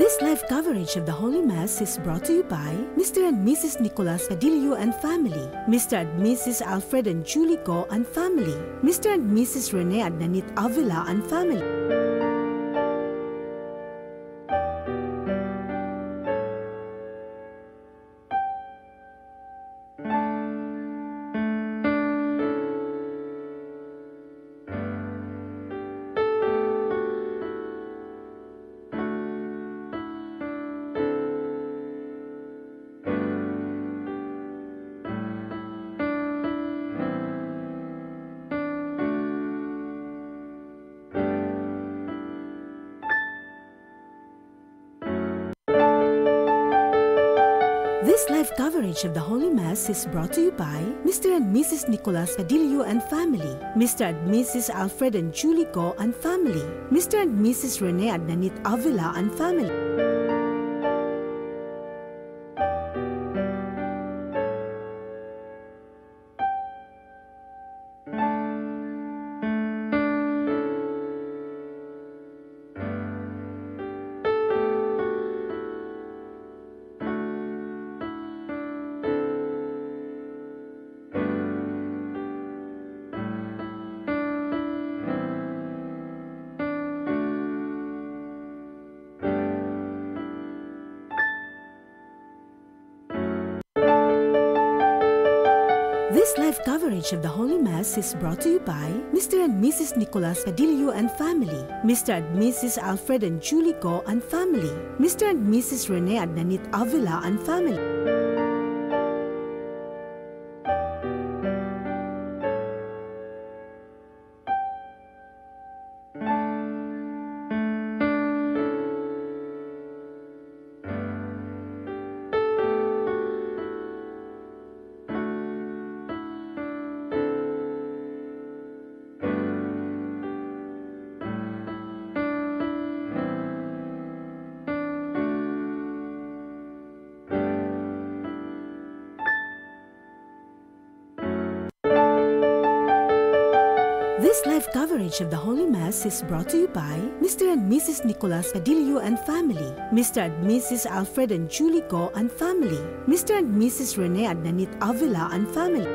This live coverage of the Holy Mass is brought to you by Mr. and Mrs. Nicolas Padillo and family, Mr. and Mrs. Alfred and Julie Go and family, Mr. and Mrs. Rene and Nanit Avila and family. This live coverage of the Holy Mass is brought to you by Mr. and Mrs. Nicolas Padillo and family, Mr. and Mrs. Alfred and Julie Go and family, Mr. and Mrs. Rene and Nanit Avila and family. This live coverage of the Holy Mass is brought to you by Mr. and Mrs. Nicolas Padillo and family, Mr. and Mrs. Alfred and Julie Go and family, Mr. and Mrs. Rene and Nanit Avila and family. This live coverage of the Holy Mass is brought to you by Mr. and Mrs. Nicolas Padillo and family, Mr. and Mrs. Alfred and Julie Go and family, Mr. and Mrs. Rene and Nanit Avila and family.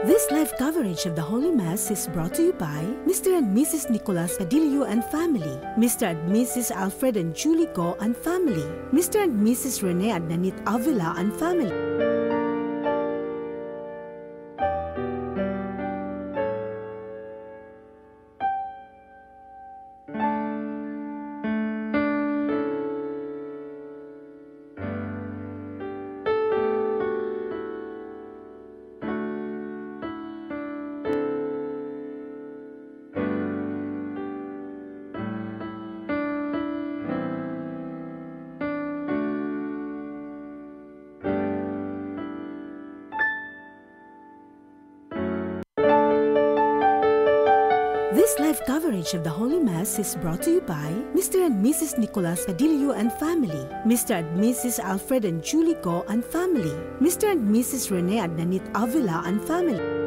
This live coverage of the Holy Mass is brought to you by Mr. and Mrs. Nicolas Padillo and family, Mr. and Mrs. Alfred and Julie Go and family, Mr. and Mrs. Rene and Nanit Avila and family. This live coverage of the Holy Mass is brought to you by Mr. and Mrs. Nicolas Padillo and family, Mr. and Mrs. Alfred and Julie Go and family, Mr. and Mrs. Rene and Nanit Avila and family.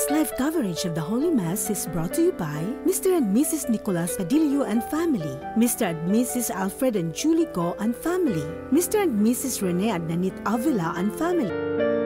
This live coverage of the Holy Mass is brought to you by Mr. and Mrs. Nicolas Padillo and family, Mr. and Mrs. Alfred and Julie Go and family, Mr. and Mrs. Rene and Nanit Avila and family.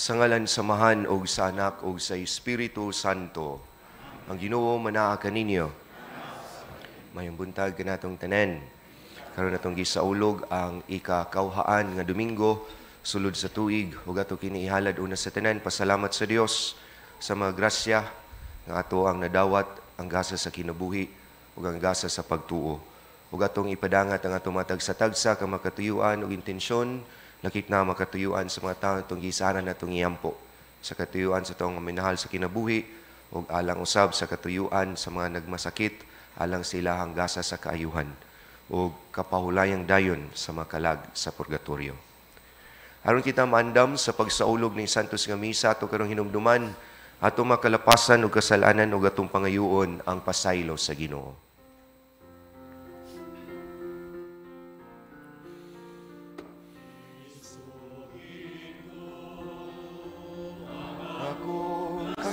Sa ngalan samahan og sa anak og sa Espiritu Santo, ang Ginoo manaa kaninyo. Mayong buntag kanatong tanan. Karon natong gisaulog ang ika-kauhaan nga Domingo sulod sa tuig ug ato kini ihalad una sa tanan. Pasalamat sa Dios sa mga grasya nga ato ang nadawat, ang gasa sa kinabuhi ug ang gasa sa pagtuo. Ug atong ipadangat ang atong matag sa tagsa ka makatuyuan ug intensyon lakit na makatuyuan sa mga tao itong gisanan na itong iyampo sa katuyuan sa itong minahal sa kinabuhi o alang usab sa katuyuan sa mga nagmasakit alang sila hanggasa sa kaayuhan o kapahulayang dayon sa mga kalag sa purgatorio. Aron kita maandam sa pagsaulog ni Santos nga Misa ato karong hinumduman ato makalapasan og kasalanan ug atong pangayuon ang pasaylo sa Ginoo.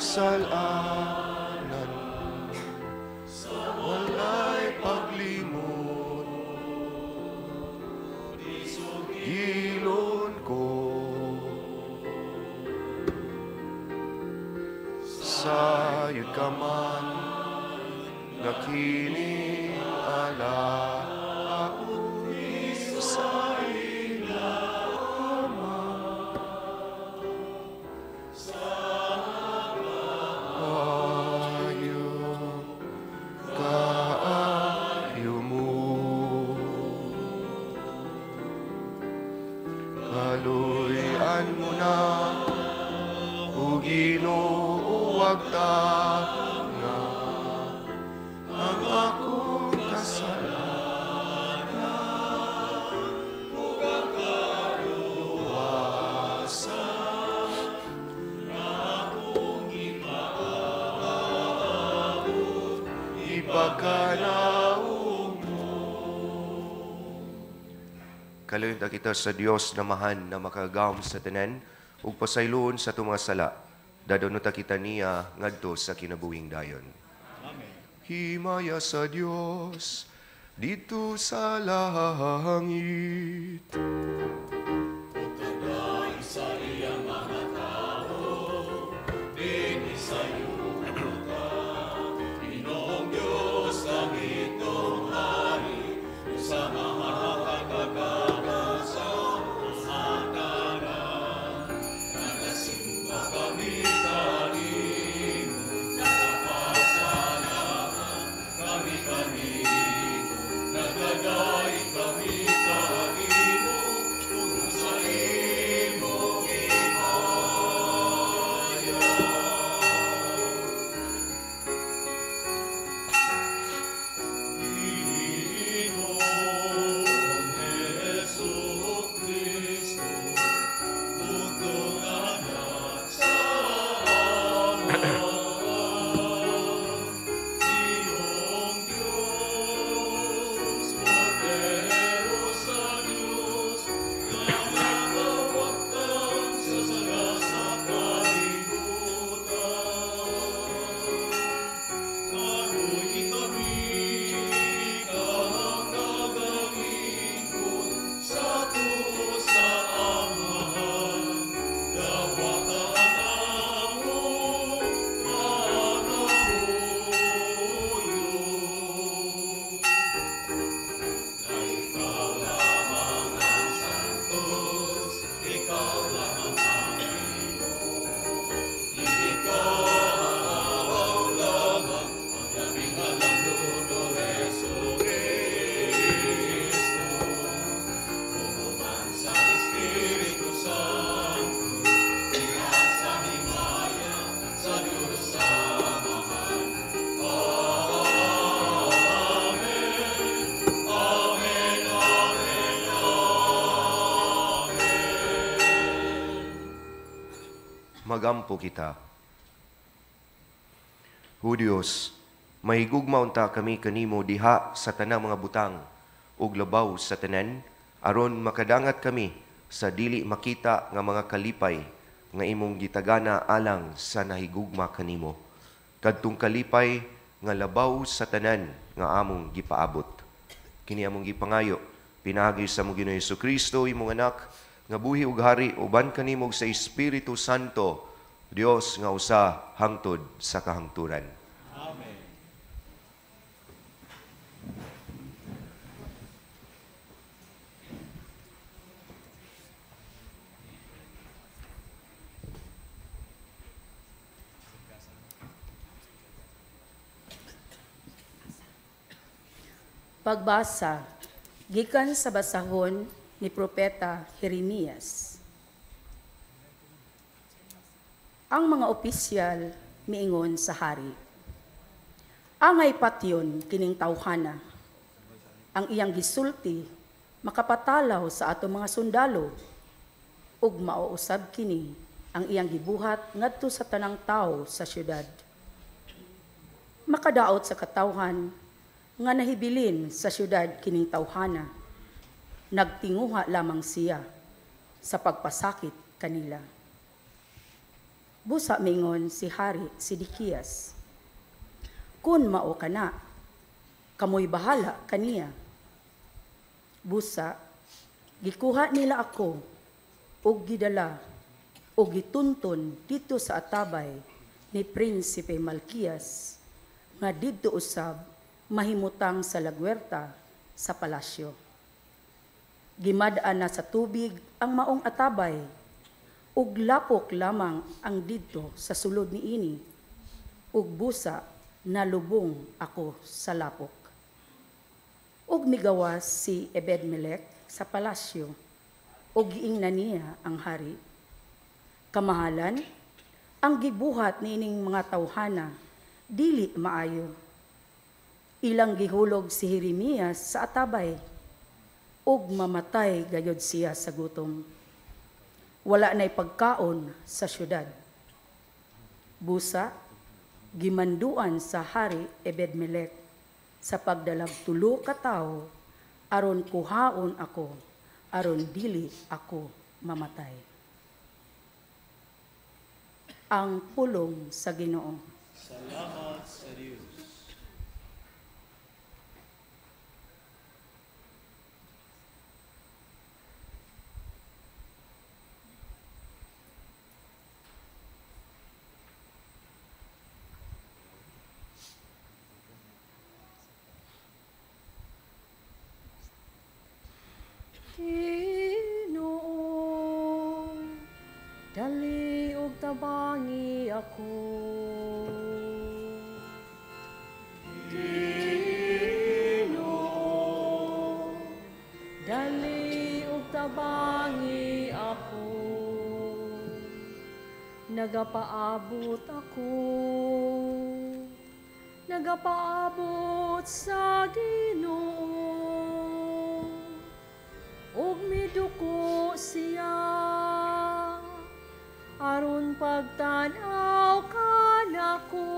Kasalanan walay paglimot, gilon ko sayod ka man nakini ala ako'y sa Haluyan mo na, O Ginoo, pagtanga ang akong kasalanan, ug ang kaluwasan na akong ipaabot, ipakalaog mo. Kaluyod kita sa Dios na mahan na makagawom sa tanan ug pasayloon sa tumang sala. Dadon ta kita niya ngadto sa kinabuhing dayon. Amen. Himaya sa Dios dito sa langit. Pagkadai sa iyang mga tao, dinhi sa yuta. Pinoong Diyos langit ng hari, sa mga kakagasa sa kanan. Nagasimba kami kanin, nakapasalamat kami kanin, nagdaday kami kanin, kung sa imong himaya. Magampo kita. O Diyos, mahigugma unta kami kanimo diha sa tanang mga butang ug labaw sa tanan, aron makadangat kami sa dili makita nga mga kalipay nga imong gitagana alang sa nahigugma kanimo. Kadtong kalipay nga labaw sa tanan nga among gipaabot. Kini among gipangayo, pinagi sa mong Ginoong Jesucristo, imong anak, nga buhi ug hari uban kanimo sa Espiritu Santo, Dios nga usa hangtod sa kahangturan. Amen. Pagbasa, gikan sa basahon ni Propeta Jeremias. Ang mga opisyal miingon sa hari, angay patyon kining tawhana, ang iyang gisulti makapatalaw sa atong mga sundalo, ug mauusab kini ang iyang gibuhat ngadto sa tanang tawo sa syudad. Makadaot sa katawhan nga nahibilin sa syudad kining tawhana, nagtinguha lamang siya sa pagpasakit kanila. Busa mingon si Hari Sidikiyas, kun mao kana, kamoy bahala kaniya. Busa, gikuha nila ako, ug gidala, ug gitunton dito sa atabay ni Prinsipe Malkiyas, nga didto usab mahimutang sa lagwerta sa palasyo. Gimadaan na sa tubig ang maong atabay, ug lapok lamang ang didto sa sulod niini, ug busa nalubong ako sa lapok. Ug migawas si Ebed-Melech sa palasyo, ug giingnan niya ang hari. Kamahalan, ang gibuhat niining mga tawhana, dili maayo. Ilang gihulog si Jeremias sa atabay, ug mamatay gayod siya sa gutom. Wala na'y pagkaon sa syudad. Busa, gimanduan sa Hari Ebed-Melech sa pagdalag 3 ka tawo aron kuhaon ako, aron dili ako mamatay. Ang pulong sa Ginoo. Salamat sa Diyos. Ginoo, dali og tabangi ako. Ginoo, dali og tabangi ako. Nagapaabot ako, nagapaabot sa Ginoo. Ug miduko siya aron pagtanaw kanako.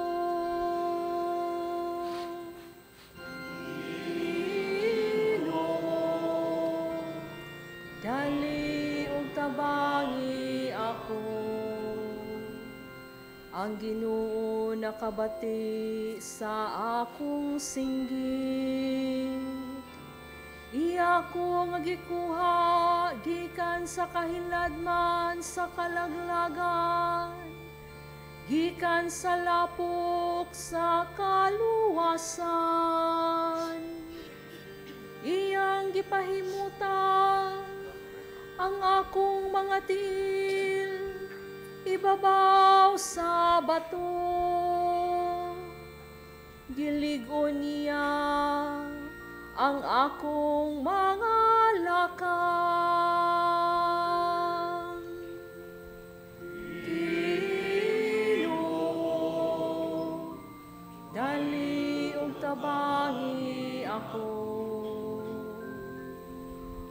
Ginoo, dali og tabangi ako. Ang Ginoo nakabati sa akong singgit. Iya ko nga gikuha gikan sa kahiladman sa kalaglagan, gikan sa lapok sa kaluwasan. Iyang gipahimutan ang akong mga tiil ibabaw sa bato. Gilig-on niya ang akong mga lakang. Ginoo, dali og tabangi ako.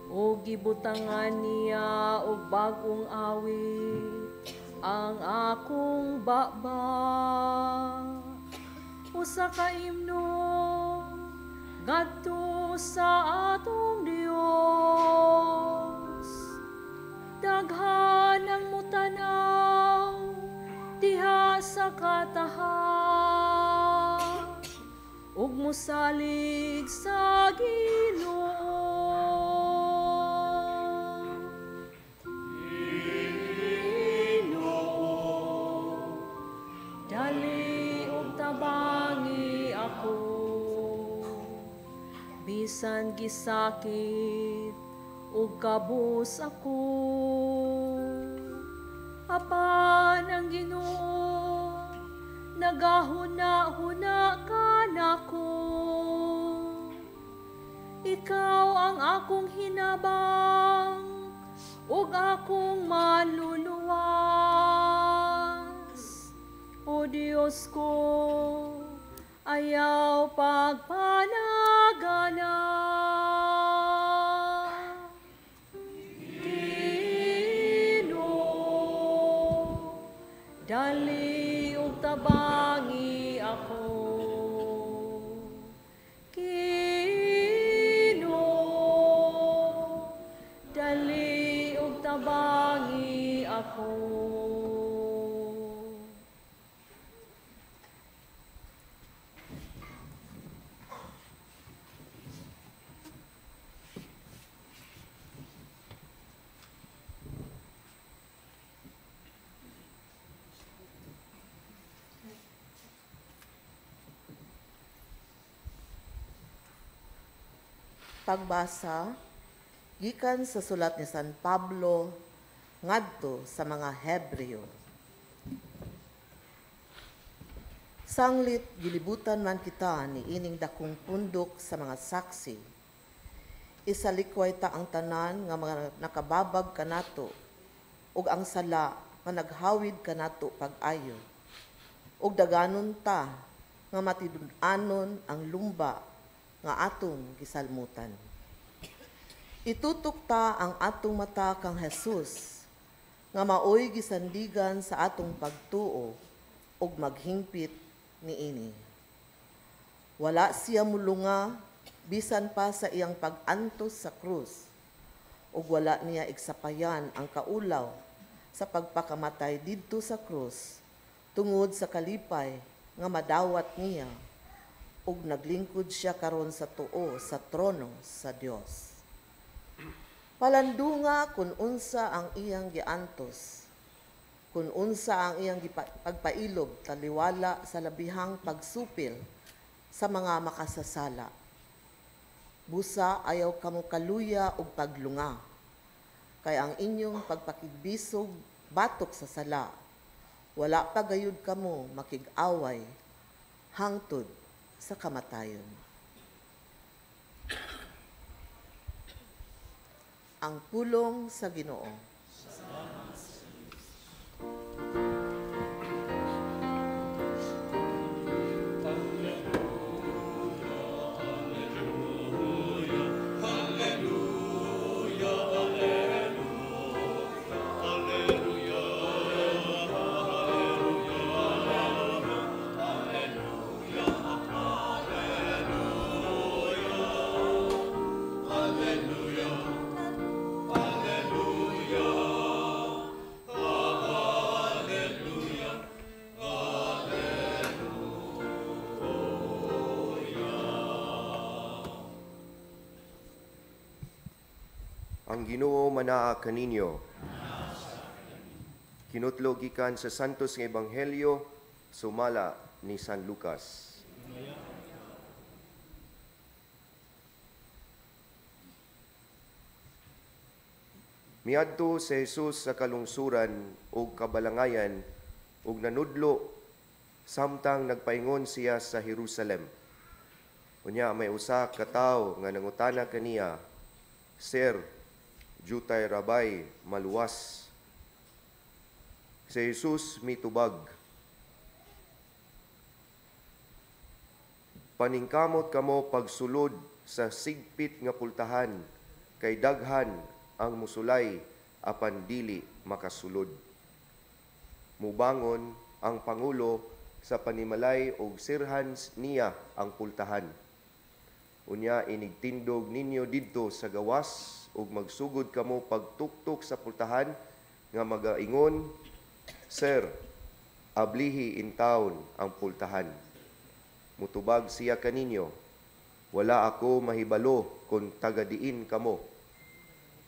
O gibutangan niya og bagong awit ang akong baba. Usa ka imno ngadto sa atong Dios. Daghan ang mutanaw diha sa kataha, ug mosalig sa Ginoo. Ginoo, dali og tabangi ako. Bisan gisakit ug kabus ako, apan ang Ginoo nagahuna-huna kanako. Ikaw ang akong hinabang ug akong manluluwas. O Dios ko, ayaw pagpanagana. Ginoo, dali og tabangi ako. Ginoo, dali og tabangi ako. Pagbasa gikan sa sulat ni San Pablo ngadto sa mga Hebreo. Sanglit gilibutan man kita ni ining dakong pundok sa mga saksi. Isalikway ta ang tanan nga mga nakababag kanato ug ang sala nga naghawid kanato pag-ayo. Ug daganon ta nga matidun-anon ang lumba nga atong gisalmutan. Itutok ta ang atong mata kang Jesus nga maoy gisandigan sa atong pagtuo ug maghingpit niini. Wala siya mulunga bisan pa sa iyang pag-antos sa krus ug wala niya igsapayan ang kaulaw sa pagpakamatay didto sa krus tungod sa kalipay nga madawat niya ug naglingkod siya karon sa tuo sa trono sa Dios. Palandunga kung unsa ang iyang giantos, kung unsa ang iyang pagpailog taliwala sa labihang pagsupil sa mga makasasala. Busa ayaw kamo kaluya ug paglunga, kay ang inyong pagpakigbisog batok sa sala, wala pa gayud kamo makig-away hangtod sa kamatayon. Ang pulong sa Ginoo. Ang Ginoo manaa kaninyo. Kinutlo gikan sa Santos nga Ebanghelyo sumala ni San Lucas. Miadto si Jesus sa kalungsuran ug kabalangayan ug nanudlo samtang nagpaingon siya sa Jerusalem. Unya may usa ka tawo nga nangutana kaniya, "Sir, jutay rabay maluwas." Si Jesus mitubag, "Paningkamot kamo pagsulod sa sigpit nga pultahan, kay daghan ang musulay apan dili makasulod." Mubangon ang Pangulo sa panimalay og sirhan niya ang pultahan. Unya inigtindog ninyo didto sa gawas ug magsugod kamo pagtuktok sa pultahan nga magaingon, "Sir, ablihi in town ang pultahan." Mutubag siya kaninyo, "Wala ako mahibalo kung tagadiin kamo."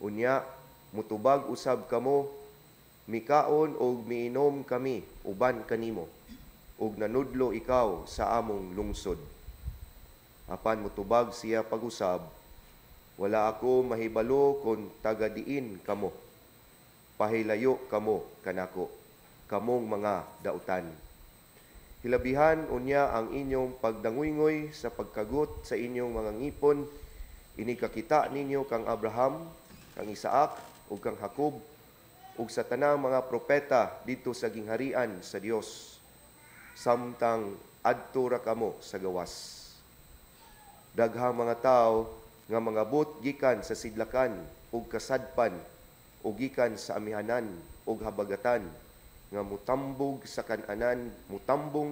Unya mutubag usab kamo, "Mikaon og miinom kami uban kanimo, ug nanudlo ikaw sa among lungsod." Apan mutubag siya pag-usab, "Wala ako mahibalo kung tagadiin kamo. Pahilayo kamo kanako, kamong mga dautan." Hilabihan unya ang inyong pagdangoy-ngoy sa pagkagot sa inyong mga ngipon, inikakita ninyo kang Abraham, kang Isaac, ug kang Jacob, ug sa tanang mga propeta dito sa gingharian sa Dios, samtang adto ra kamo sa gawas. Daghang mga tao nga mga but gikan sa sidlakan ug kasadpan ug gikan sa amihanan ug habagatan nga mutambong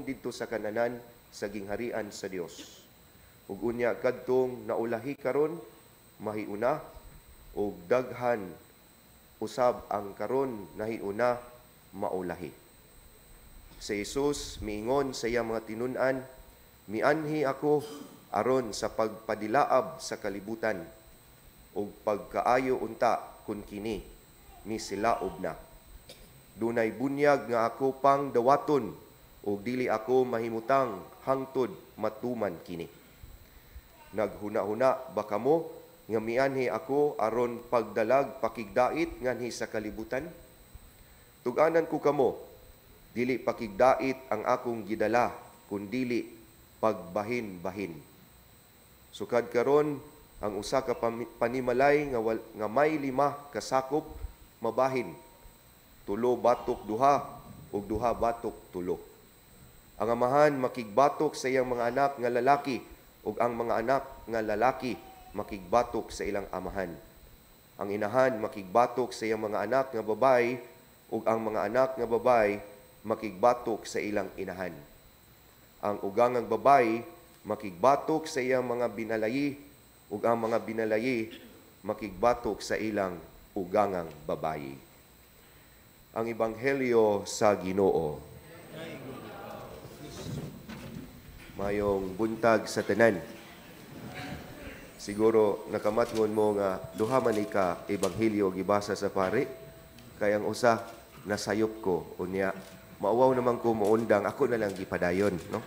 didto sa kananan sa gingharian sa Dios. Ug unya kadtong naulahi karon mahiuna ug daghan usab ang karon nahiuna maulahi. Si Jesus miingon sa iyang mga tinun-an, "Mianhi ako aron sa pagpadilaab sa kalibutan ug pagkaayo unta kun kini misilaob na. Dunay bunyag nga ako pang dawaton ug dili ako mahimutang hangtod matuman kini. Naghuna-huna ba kamo nga mianhi ako aron pagdalag pakigdait nganhi sa kalibutan? Tug-anan ko kamo, dili pakigdait ang akong gidala kun dili pagbahin-bahin. Sukad karon ang usa ka panimalay nga may 5 kasakop mabahin. tulo batok duha, ug duha batok tulo. Ang amahan makigbatok sa iyang mga anak nga lalaki, ug ang mga anak nga lalaki makigbatok sa ilang amahan. Ang inahan makigbatok sa iyang mga anak nga babae, ug ang mga anak nga babae makigbatok sa ilang inahan. Ang ugangang babae makigbatok sa iyang mga binalayi, ug ang mga binalayi makigbatok sa ilang ugangang babayi. Ang Ebanghelyo sa Ginoo. Mayong buntag sa tanan. Siguro nakamatngon mo nga duha man ka ebanghelyo gibasa sa pare, kay ang usa nasayop ko unya mauwaw naman ko muundang, ako na lang gipadayon, no?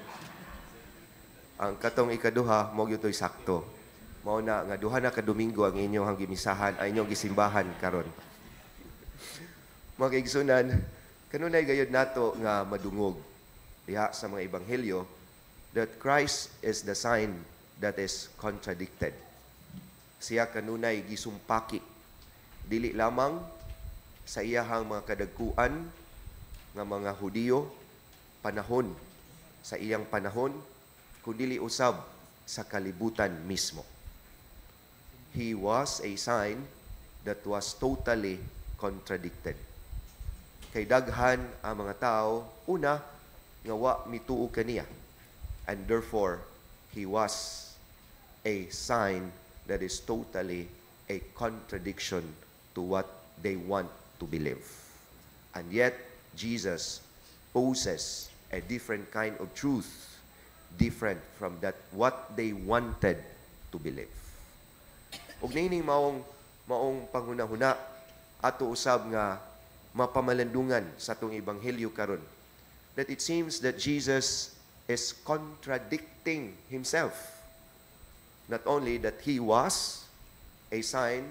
Ang katong ikaduha mo gyud sakto. Mao na nga duha na ka Domingo ang inyong gimisahan, ay inyong gisimbahan karon. Mga kaigsunan, kanunay gayud nato nga madungog diha sa mga ebanghelyo that Christ is the sign that is contradicted. Siya kanunay gisumpaki dili lamang sa iyahang mga kadagkuan nga mga Hudiyo panahon sa iyang panahon, kundi usab sa kalibutan mismo. He was a sign that was totally contradicted. Kay daghan ang mga tao, una, nga wa mituo kaniya. And therefore, he was a sign that is totally a contradiction to what they want to believe. And yet, Jesus poses a different kind of truth, different from that what they wanted to believe. Ug niining maong panghunahuna ato usab nga mapamalandungan sa atong ebanghelyo karon, that it seems that Jesus is contradicting himself. Not only that he was a sign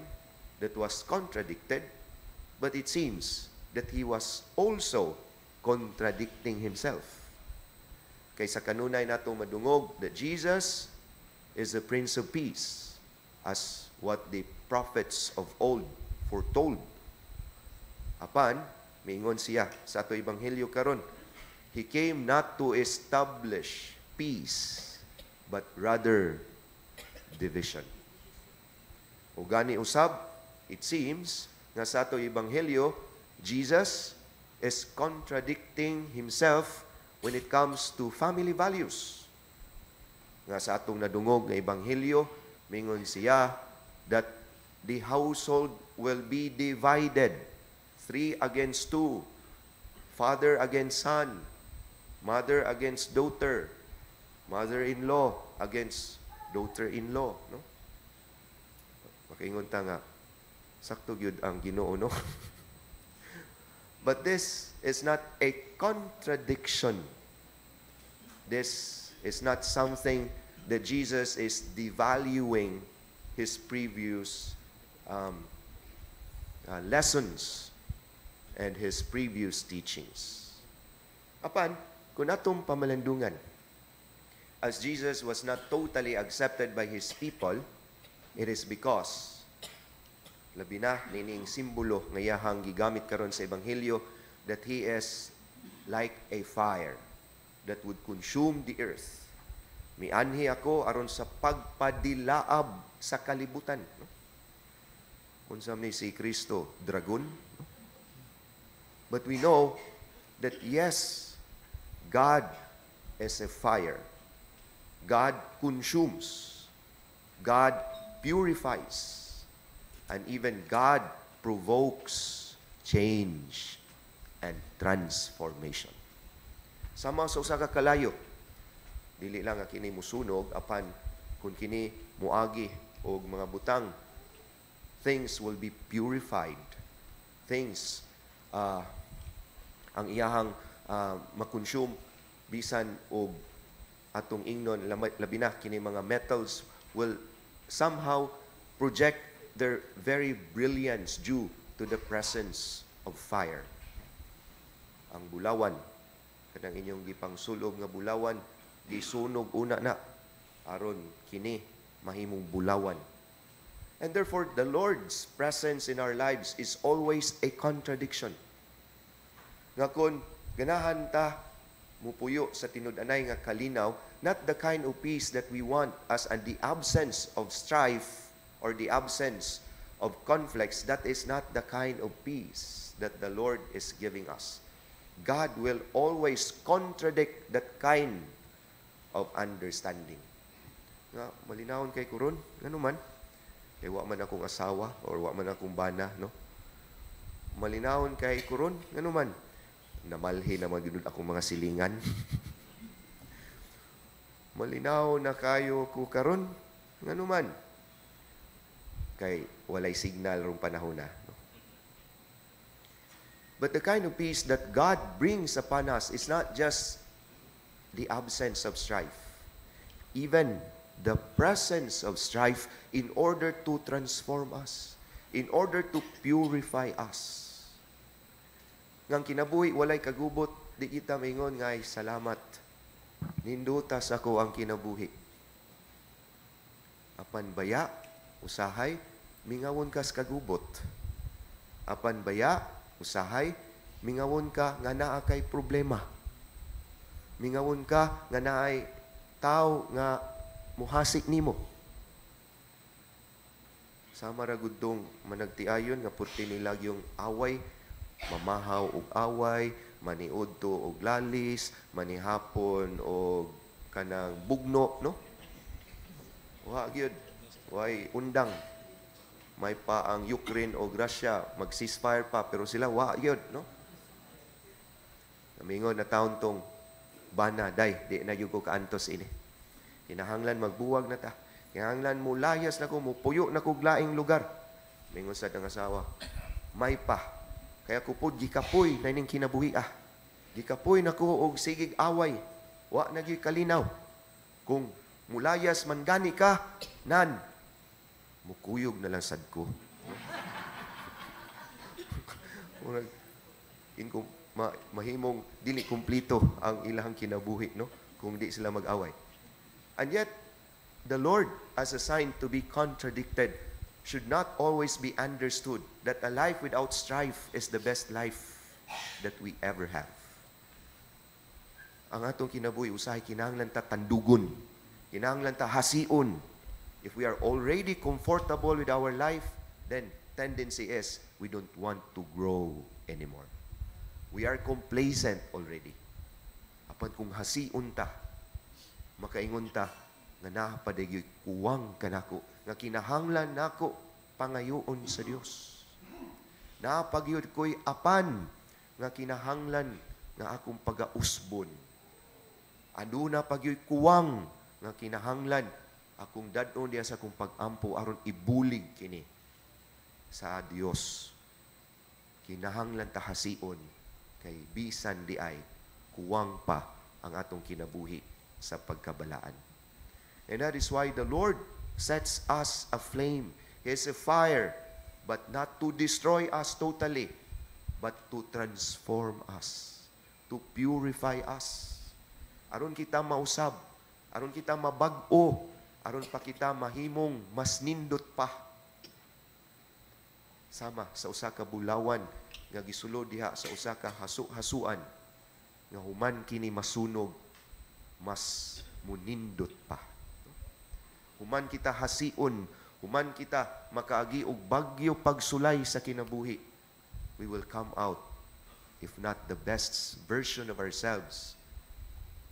that was contradicted, but it seems that he was also contradicting himself. Kay sa kanunay nato madungog that Jesus is the Prince of Peace, as what the prophets of old foretold. Apan, miingon siya sa ato ebanghelyo karon, he came not to establish peace, but rather division. O gani usab, it seems nga sa ato ebanghelyo, Jesus is contradicting himself when it comes to family values. Nga sa atong nadungog nga ebanghelyo, mingon siya that the household will be divided, 3 against 2, father against son, mother against daughter, mother-in-law against daughter-in-law, no? Makaingon ta nga sakto gyud ang Ginoo, no? But this is not a contradiction. This is not something that Jesus is devaluing his previous lessons and his previous teachings. Apan, kung atong pamalandungan, as Jesus was not totally accepted by his people, it is because labi na nining simbolo nga iyahang gigamit karon sa ebanghelyo that he is like a fire that would consume the earth. Mianhi ako aron sa pagpadilaab sa kalibutan. No? Unsam ni si Kristo, dragon? No? But we know that yes, God is a fire. God consumes. God purifies. And even God provokes change and transformation. Sama sa usa ka kalayo, dili lang nga kini musunog, apan kung kini muagi og mga butang, things will be purified. Things ang iyahang makonsume bisan og atong ingnon labi na kini mga metals will somehow project their very brilliance due to the presence of fire. Ang bulawan, kanang inyong gipangsulog nga bulawan, gisunog una na aron kini mahimong bulawan. And therefore, the Lord's presence in our lives is always a contradiction. nga kon ganahan ta mupuyo sa tinud-anay nga kalinaw, not the kind of peace that we want as the absence of strife or the absence of conflicts. That is not the kind of peace that the Lord is giving us. God will always contradict that kind of understanding. Nga, malinawon kay kuron, ano man, kay wa man akong asawa or wa man akong bana, no? Malinawon kay kuron, ano man, namalhi na magdud akong mga silingan. Malinaw na kayo ko karon, ano man, kay walay signal rong panahon na. No? But the kind of peace that God brings upon us is not just the absence of strife, even the presence of strife in order to transform us, in order to purify us. Ngang kinabuhi, walay kagubot, di kita mingon ngay, salamat. Nindutas ako ang kinabuhi. Apan baya, usahay, mingawon kas kagubot. Apan baya, usahay, mingawon ka nga naa kay problema. Mingawon ka nga naay tao nga muhasik nimo. Sama ra gud dong managtiayon nga purti nila yung away, mamahaw og away, maniudto og lalis, manihapon og kanang bugno, no? Wa gyud, way undang. May pa ang Ukraine o Russia mag-ceasefire pa pero sila wa gyud, no? Namingon na taon tong bana day, di na gyud ko kaantos ini. Kinahanglan magbuwag na ta. Kinahanglan mo layas na ko, mo puyo na ko laing lugar. Mingon sa tang asawa, may pa. Kaya kupod gikapoy na ining kinabuhi Gikapoy na ko og sigig away. Wa na gyud kalinaw. Kung mulayas man gani ka, nan mukuyog na lang sad ko. Mahimong dili kumplito ang ilang kinabuhi, no? Kung di sila mag-away. And yet, the Lord, as a sign to be contradicted, should not always be understood that a life without strife is the best life that we ever have. Ang atong kinabuhi, usahay, kinahanglan ta tandugon. Kinahanglan ta hasiun. If we are already comfortable with our life, then tendency is we don't want to grow anymore. We are complacent already. Apan kung hasiun ta, makaingon ta, nga napadigyoy kuwang kanako, nga kinahanglan nako pangayoon sa Dios. Napagyud ko'y apan nga kinahanglan nga akong pagausbon. Aduna pagyoy kuwang nga kinahanglan akong dadon diya sa akong pagampo aron ibulig kini sa Dios. Kinahanglan ta hasiun kay bisan di ay kuwang pa ang atong kinabuhi sa pagkabalaan. And that is why the Lord sets us aflame. He is a fire, but not to destroy us totally, but to transform us, to purify us. Aron kita mausab, aron kita mabag-o, aron pa kita mahimong mas nindot pa. Sama sa usa ka bulawan nga gisulod diha sa usa ka hasu-hasuan nga human kini masunog, mas munindot pa. Human kita hasiun, human kita makaagi og bagyo pagsulay sa kinabuhi, we will come out, if not the best version of ourselves,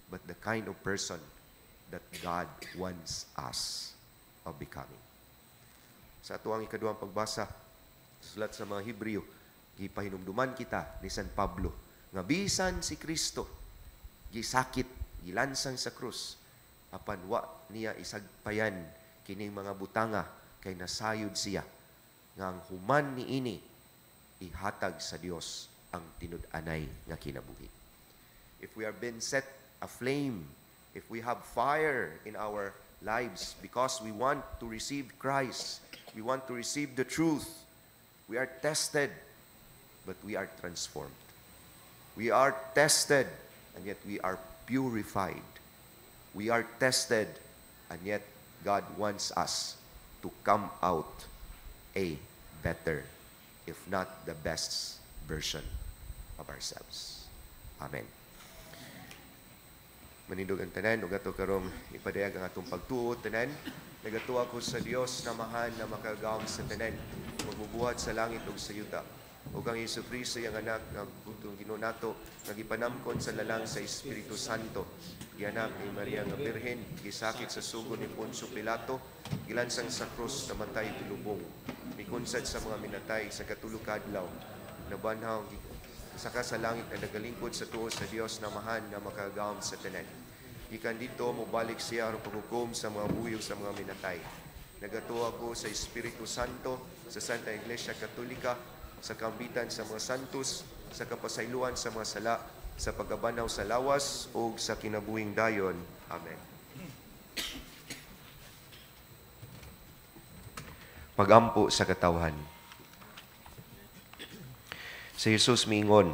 but the kind of person that God wants us of becoming. Sa ato ang ikaduhang pagbasa, sulat sa mga Hebreo, gipahinumduman kita ni San Pablo, nga bisan si Kristo, gisakit, gilansang sa krus, apan wa niya isagpayan kining mga butanga kay nasayod siya nga ang human niini ihatag sa Dios ang tinud-anay nga kinabuhi. If we are been set aflame, if we have fire in our lives because we want to receive Christ, we want to receive the truth, we are tested, but we are transformed. We are tested, and yet we are purified. We are tested, and yet God wants us to come out a better, if not the best version of ourselves. Amen. Manindog ang tanan, ug ato karong ipadayag ang atong pagtuo tanan. Nagatuwa ko sa Dios na mahal na makagawom sa tanan, magbubuhat sa langit ug sa yuta. Ug ang Jesucristo yang anak nga butong Ginoo nato, nagipanamkon sa lalang sa Espiritu Santo. Gianak ni Maria nga Birhen, gisakit sa sugod ni Poncio Pilato, gilansang sa krus, namatay tilubong. Mikunsad sa mga minatay sa katulog kadlaw. Nabanhaw saka sa langit na nagalingkod sa tuo sa Dios na mahal na makagawom sa tanan. Ikan dito, mubalik siya aron paghukom sa mga buyog sa mga minatay. Nagatuwa ko sa Espiritu Santo, sa Santa Iglesia Katolika, sa kambitan sa mga santos, sa kapasayloan sa mga sala, sa pagabanaw sa lawas, o sa kinabuhing dayon. Amen. Pagampo sa katawhan. Si Jesus miingon,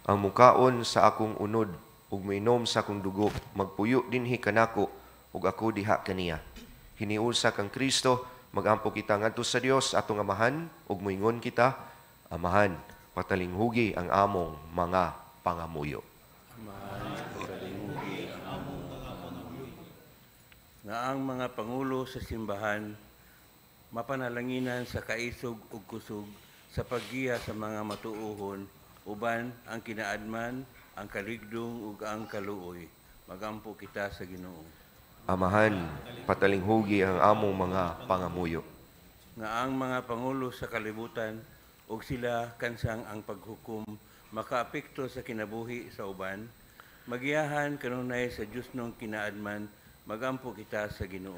ang mukaon sa akong unod, ug mainom sa akong dugo, magpuyo dinhi kanako, ug ako diha kaniya. Hiniulsa kang Kristo, magampo kita ngadto sa Dios atong Amahan, ug moingon kita, Amahan, patalinghugi ang among mga pangamuyo. Amahan, patalinghugi ang among mga pangamuyo. Nga ang mga pangulo sa simbahan, mapanalanginan sa kaisog ug kusog, sa paggiya sa mga matuohon, uban ang kinaadman, ang kaligdong ug ang kaluoy. Magampo kita sa Ginoo. Amahan, patalinghugi ang among mga pangamuyo. Nga ang mga pangulo sa kalibutan, ug sila kansang ang paghukom, makaapekto sa kinabuhi sa uban, magiyahan kanunay sa Diyos nung kinaadman, magampo kita sa Ginoo.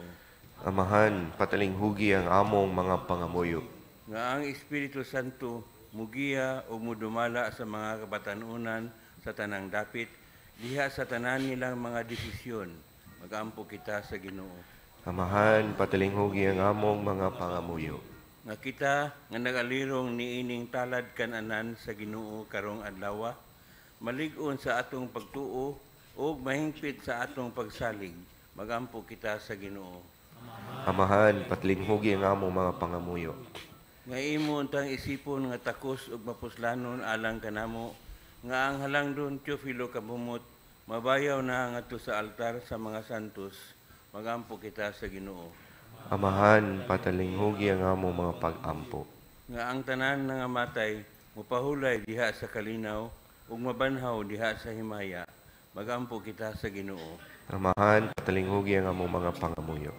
Amahan, patalinghugi ang among mga pangamuyo. Nga ang Espiritu Santo mugiya o mudumala sa mga kabatanunan sa tanang dapit, diha sa tanan nilang mga desisyon, magampo kita sa Ginoo. Amahan, patalinghugi ang among mga pangamuyo. Nga kita nga nagalirong niining talad kananan sa Ginoo karong adlaw, malig-on sa atong pagtuo ug mahingpit sa atong pagsalig, magampo kita sa Ginoo. Amahan, patalinghugi ang among mga pangamuyo. Nga imo untang isipon nga takos ug mapuslanon alang kanamo, nga ang halangdon Teofilo kabumot, mabayaw na ngadto sa altar sa mga santos, magampo kita sa Ginoo. Amahan, patalinghugi ang among mga pag-ampo. Nga ang tanan nga matay, mupahulay diha sa kalinaw, ug mabanhaw diha sa himaya, magampo kita sa Ginoo. Amahan, patalinghugi ang among mga pangamuyo.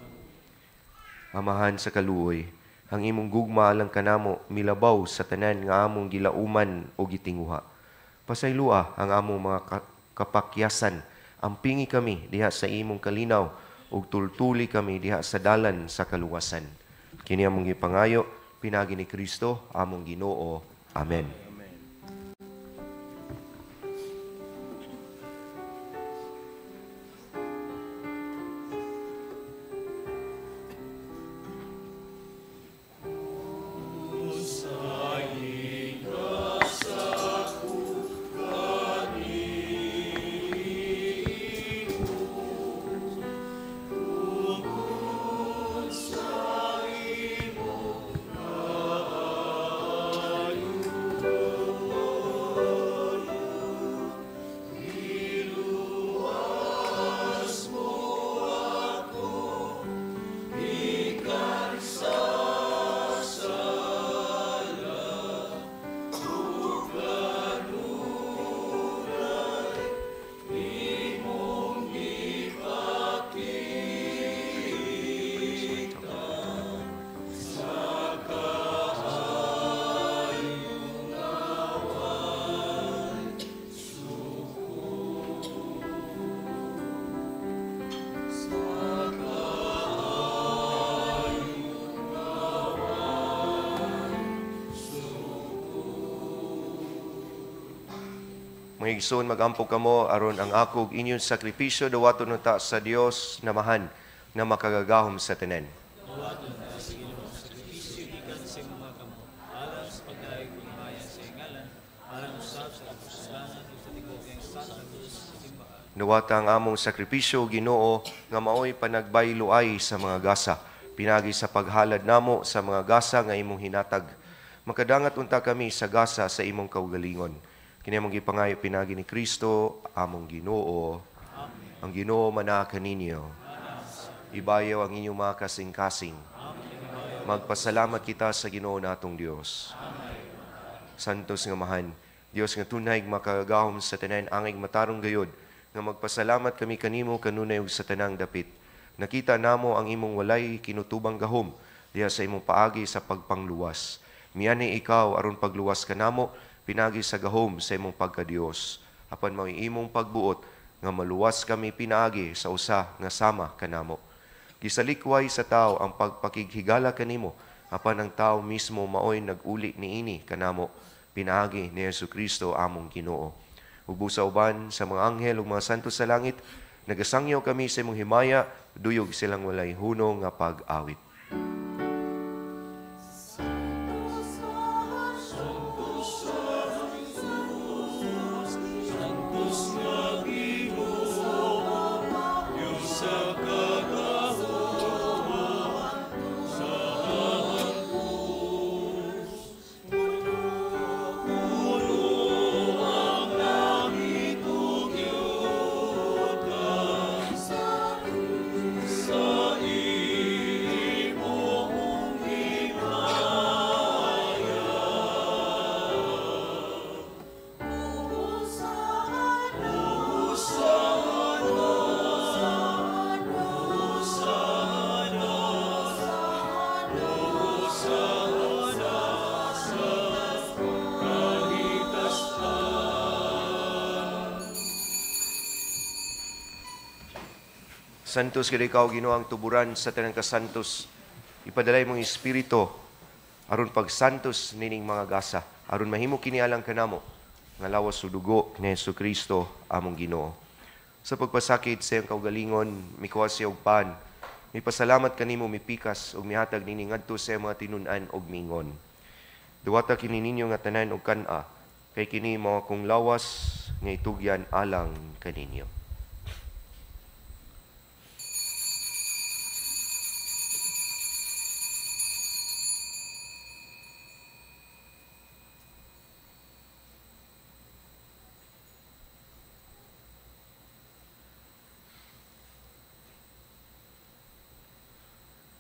Amahan sa kaluoy, ang imong gugma alang kanamo milabaw sa tanan nga among gilauman o gitinguha. Pasaylua ang among mga kapakyasan, ampingi kami diha sa imong kalinaw ug tultuli kami diha sa dalan sa kaluwasan. Kini among gipangayo pinagi ni Kristo among Ginoo. Amen. Mga igsoon, magampo kamo aron ang akog inyong sakripisyo dawaton ta sa Dios na mahan na makagagahom sa tanan. Dawaton na sa Ginoo sa sakripisyo gikan sa mga kamo alang sa pagdayeg ng maya sa ngalan alang usab sa kasalanan ug sa tigokeng Santa Cruz sa simbahan. Nawata ang among sakripisyo, Ginoo, nga maoy panagbayloay sa mga gasa, pinagi sa paghalad namo sa mga gasa nga imong hinatag. Makadangat unta kami sa gasa sa imong kaugalingon. Kini among gipangayo pinagi ni Kristo, among Ginoo. Ang Ginoo mana kaninyo. Ibayaw ang inyong mga kasing-kasing. Magpasalamat kita sa Ginoo natong Dios. Santos nga mahan, Dios nga tunay makagahom sa tanan angay matarong gayod, nga magpasalamat kami kanimo kanunay ug sa tanang dapit. Nakita namo ang imong walay kinutubang gahom diha sa imong paagi sa pagpangluwas. Miyani ikaw aron pagluwas kanamo pinagi sa gahom sa imong pagka-Dios. Apan mao imong pagbuot nga maluwas kami pinaagi sa usa nga sama kanamo. Gisalikway sa tao ang pagpakighigala kanimo, apan ang tao mismo maoy nag-uli niini kanamo pinaagi ni Jesucristo among Ginoo. Ug sa uban sa mga anghel ug mga santo sa langit, nagasangyaw kami sa imong himaya, duyog silang walay hunong nga pag-awit. Santos kay ikaw Ginoo ang tuburan sa tanang kasantos. Ipadalay mong espiritu aron pagsantos nining mga gasa, aron mahimo kini alang kanamo nga lawas sa dugo ni Jesucristo among Ginoo. Sa pagpasakit sa iyang kaugalingon, mikuha siya og pan. Mipasalamat kanimo mipikas ug mihatag nini ngadto sa mga tinun-an og mingon. Duwata kini ninyo nga tanan og kan-a, kay kini mao kong lawas nga itugyan alang kaninyo.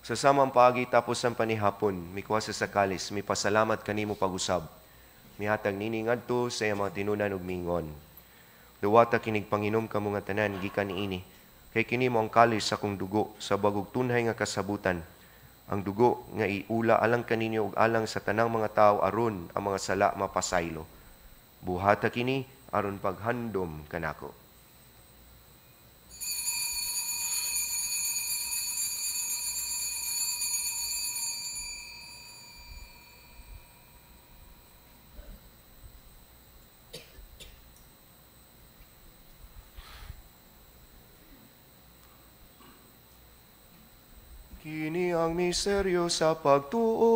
Sa samang paagi tapos ang panihapon, mikuha sa sakalis, mipasalamat kanimo pag-usab. Mihatag nini ngadto sa iyang mga tinunan ug mingon. Duwata kinig Panginom kamo nga tanan gikan niini, kay kini mo ang kalis sa kong dugo sa bagog tunhay nga kasabutan. Ang dugo nga iula alang kaninyo ug alang sa tanang mga tao aron ang mga sala mapasaylo. Buhata kini aron paghandom kanako. Kini ang misteryo sa pagtuo.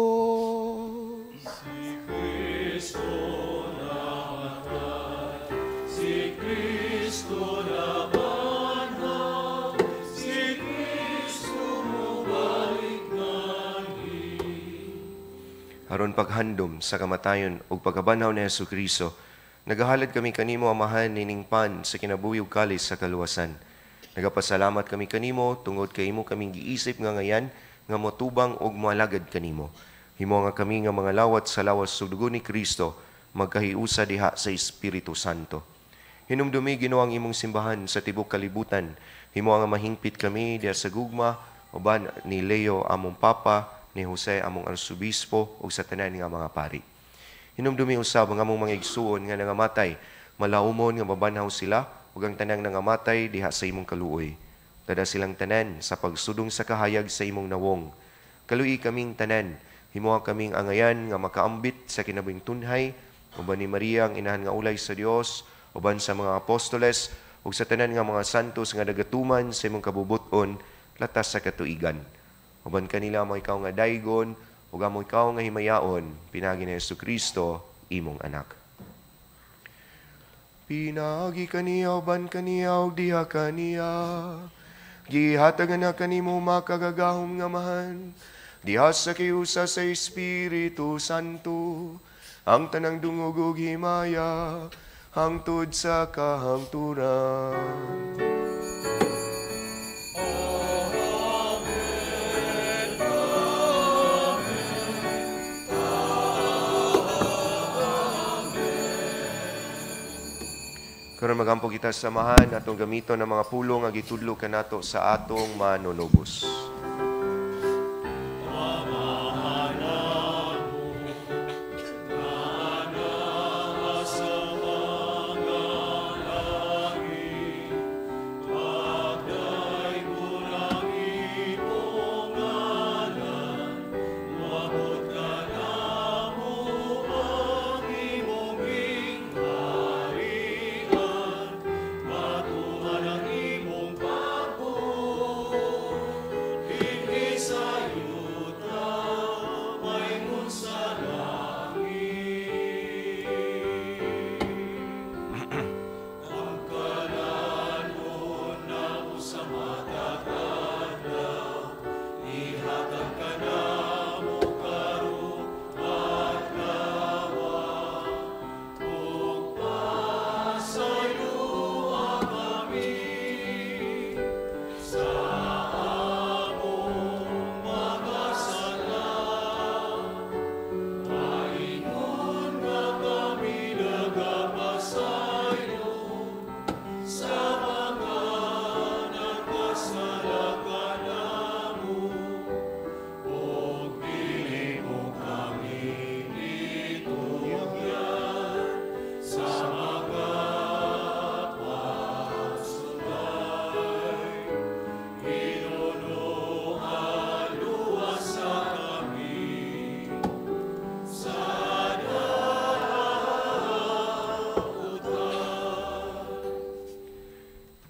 Si Kristo namatay, si Kristo nabanhaw, si Kristo mubalik nani. Aron paghandom sa kamatayon ug pagkabanhaw ni Jesucristo, nagahalad kami kanimo amahan nining pan sa kinabuyog kalis sa kaluwasan. Nagapasalamat kami kanimo tungod kay imo kaming giisip nga ngayan nga motubang og moalagad kanimo. Himo nga kami nga mga lawat sa lawas sa dugo ni Kristo magkahiusa diha sa Espiritu Santo. Hinumdumi Ginoo ang imong simbahan sa tibok kalibutan. Himo nga mahingpit kami diha sa gugma uban ni Leo among papa, ni Jose among arsobispo ug sa tanan nga mga pari. Hinumdumi usab ang among mga igsuon nga nangamatay, malaumon nga mabanhaw sila ug ang tanang nangamatay diha sa imong kaluoy. Tada silang tanan sa pagsudong sa kahayag sa imong nawong. Kaluoy kaming tanan, himuha kaming angayan nga makaambit sa kinabuhing tunhay, uban ni Maria ang inahan nga ulay sa Dios, uban sa mga apostoles ug sa tanan nga mga santos nga nagatuman sa imong kabubuton latas sa katuigan. Uban kanila mo ikaw nga daygon ug amo ikaw nga himayaon pinagi ni Jesucristo imong anak. Pinagi kaniya, ban kaniya, o diha kaniya. Gihatagan na kanimo makagagahom nga mahan. Diha sa kiusa sa Espiritu Santo. Ang tanang dungog ug himaya. hangtod sa kahangturan. Karon magampo kita samahan atong gamiton ng mga pulong nga gitudlo kanato sa atong manunubos.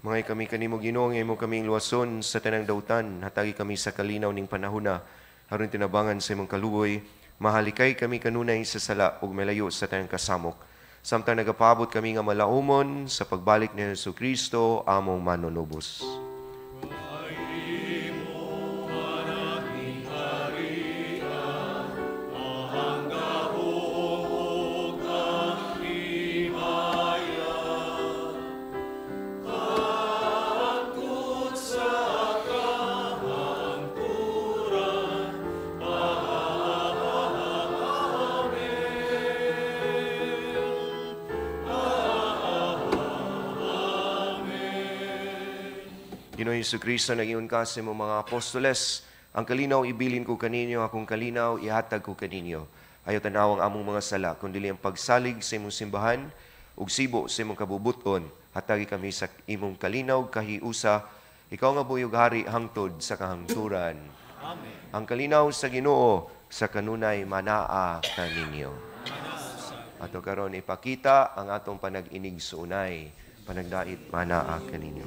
Mga kami kanimo Ginoo, nga imo kaming luwason sa tanang dautan, hatagi kami sa kalinaw ning panahona, aron tinabangan sa imong kaluoy, mahalikay kami kanunay sa sala ug malayo sa tanang kasamok. Samtang nagapaabot kami nga malaumon sa pagbalik ni Jesucristo, among manunubos. Ginoong Jesucristo, nag-iyon ka sa mga apostoles, ang kalinaw ibilin ko kaninyo, akong kalinaw ihatag ko kaninyo. Ayaw tanawang among mga sala, kundi ang pagsalig sa imong simbahan, ug sibo sa imong kabubuton, hatagi kami sa imong kalinaw kahiusa, ikaw nga buyog hari hangtod sa kahangturan. Amen. Ang kalinaw sa Ginoo, sa kanunay manaa kaninyo. Ato karon ipakita ang atong panag-inig sa unay, panagdait manaa kaninyo.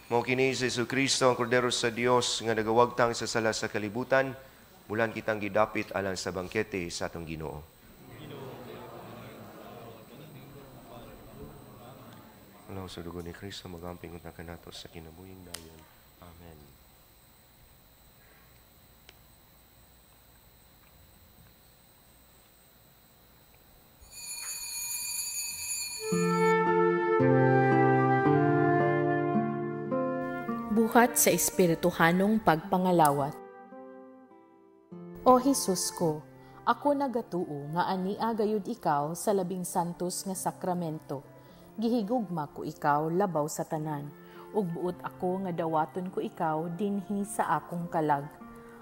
Mao kini si Jesucristo, ang Kordero sa Dios nga nagawagtang sa sala sa kalibutan, mulan kitang gidapit alang sa bangkete sa atong Ginoo. Alaw sa dugo ni Kristo, magamping unta kanato sa kinabuhing dayon. Amen. Buhat sa espirituhanong pagpangalawat. O Jesus ko, ako nagatuo nga ania gayud ikaw sa labing santos nga sakramento. Gihigugma ko ikaw labaw sa tanan, ug buot ako nga dawaton ko ikaw dinhi sa akong kalag.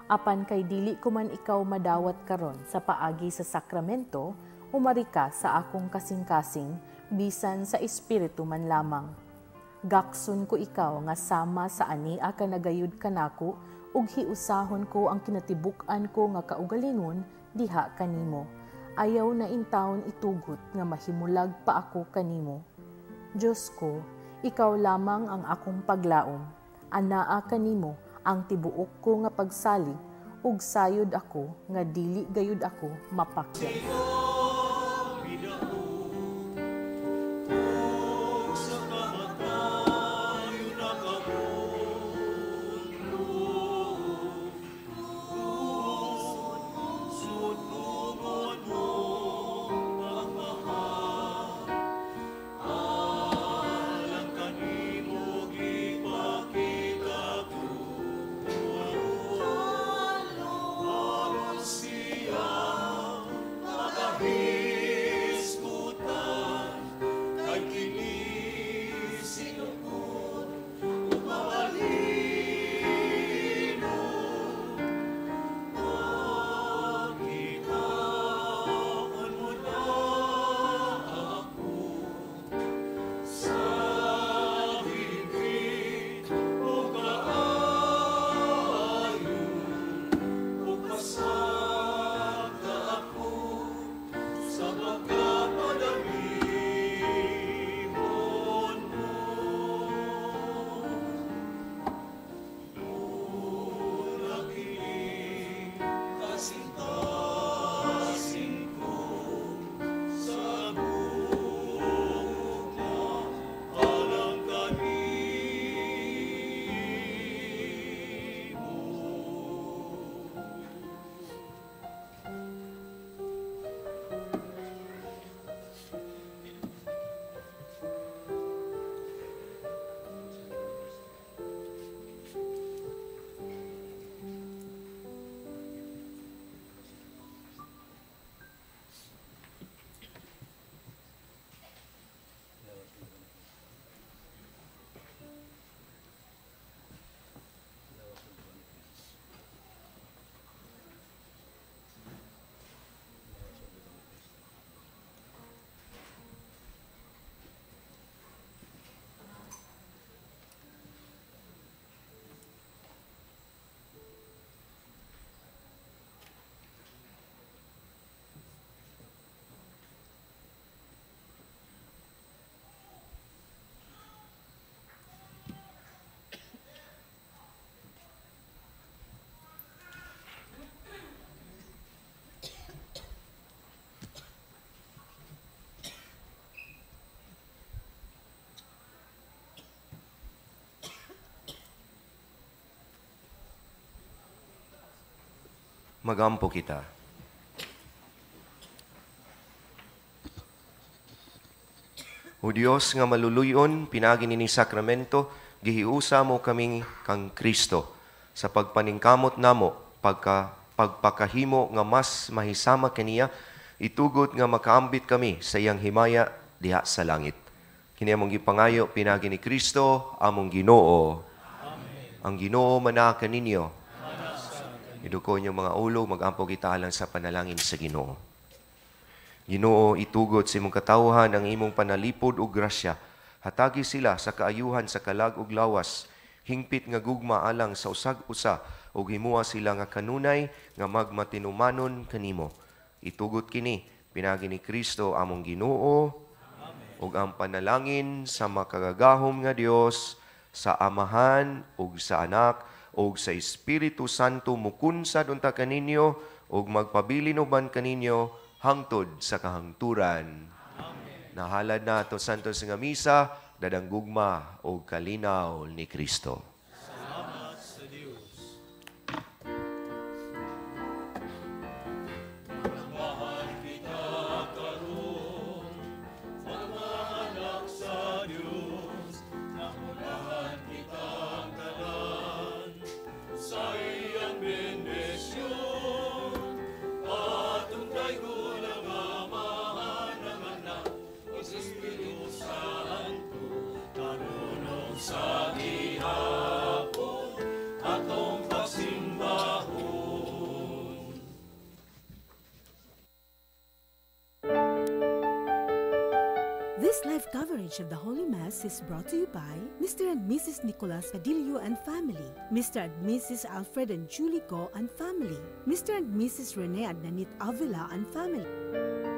Apan kay dili ko man ikaw madawat karon sa paagi sa sakramento, Umari ka sa akong kasing-kasing, bisan sa espiritu man lamang. Gakson ko ikaw nga sama sa ani a kanagayud kanako, ug hiusahon ko ang kinatibuk-an ko nga kaugalingon diha kanimo. Ayaw na intawon itugot nga mahimulag pa ako kanimo. Diyos ko, ikaw lamang ang akong paglaom. Anaa kanimo ang tibuok ko nga pagsalig, ug sayod ako nga dili gayud ako mapakyan. Magampo kita. O Diyos nga maluluyon, pinagi ni sakramento, gihiusa mo kaming kang Kristo sa pagpaningkamot namo, pagpakahimo nga mas mahisama kaniya, itugot nga makaambit kami sa iyang himaya diha sa langit. Kini among gipangayo, pinagi ni Kristo, among Ginoo. Amen. Ang Ginoo manaka ninyo. Iduko niyo mga ulo, mag-ampo kita alang sa panalangin sa Ginoo. Ginoo, itugot sa imong katawhan ang imong panalipod ug grasya. Hatagi sila sa kaayuhan sa kalag ug lawas. Hingpit nga gugma alang sa usag-usa ug himuha sila nga kanunay nga magmatinumanon kanimo. Itugot kini, pinagi ni Kristo among Ginoo, ug ang panalangin sa makagagahom nga Dios, sa Amahan ug sa Anak ug sa Espiritu Santo mukunsad unta kaninyo ug magpabilin uban kaninyo hangtod sa kahangturan. Amen. Nahalad na ito santos nga misa, dadang gugma o kalinaw ni Kristo. Salamat sa Diyos. Magmahal kita karon, magmahal sa Diyos, namulahan kita kanan, sa iyang bendisyon, atong tayo sa Espiritu Santo, karunong sa diha. This live coverage of the Holy Mass is brought to you by Mr. and Mrs. Nicolas Padillo and family, Mr. and Mrs. Alfred and Julie Go and family, Mr. and Mrs. Rene and Nanit Avila and family.